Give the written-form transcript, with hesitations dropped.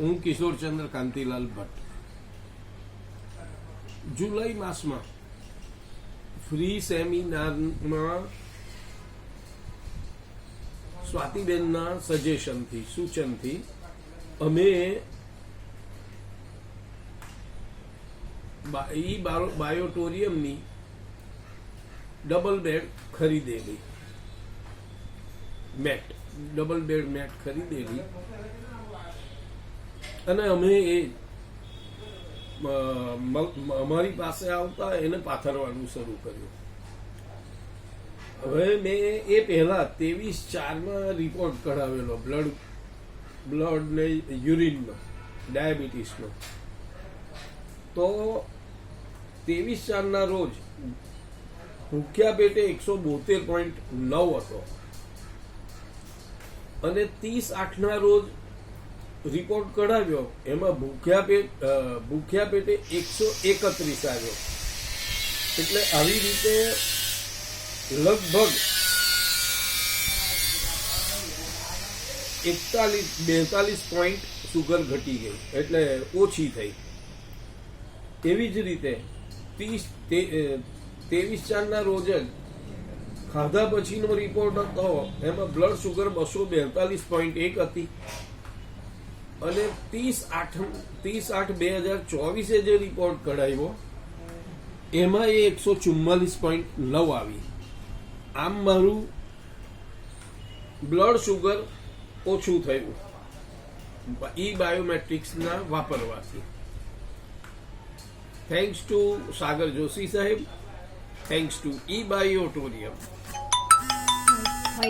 હું કિશોરચંદ્ર કાંતિલાલ ભટ્ટ. જુલાઈ માસમાં ફ્રી સેમિનારમાં સ્વાતિબેનના સજેશનથી સૂચનથી અમે બાયોટોરિયમની ડબલ બેડ ખરીદેલી મેટ ખરીદેલી અને અમે એ અમારી પાસે આવતા એને પાથરવાનું શરૂ કર્યું. હવે મેં એ પહેલા 23/4 રિપોર્ટ કઢાવેલો, બ્લડ ને યુરિનનો, ડાયાબિટીસનો. તો 23/4 રોજ ભૂખ્યા પેટે 172.9 હતો અને 30/8 રોજ રિપોર્ટ કઢાવ્યો, એમાં ભૂખ્યા પેટે 131 આવ્યો. એટલે આવી રીતે લગભગ 42 પોઈન્ટ સુગર ઘટી ગઈ, એટલે ઓછી થઈ. એવી જ રીતે 23/4 રોજ જ ખાધા પછીનો રિપોર્ટ હતો, એમાં બ્લડ સુગર 242.1 હતી અને 30/8/2024 જે રિપોર્ટ કઢાવ્યો એમાં એ 144.9 આવી. આમ મારું બ્લડ સુગર ઓછું થયું ઈ બાયોમેટ્રિક્સના વાપરવાથી. થેન્ક્સ ટુ સાગર જોશી સાહેબ, થેન્ક્સ ટુ ઈ બાયોટોરિયમ.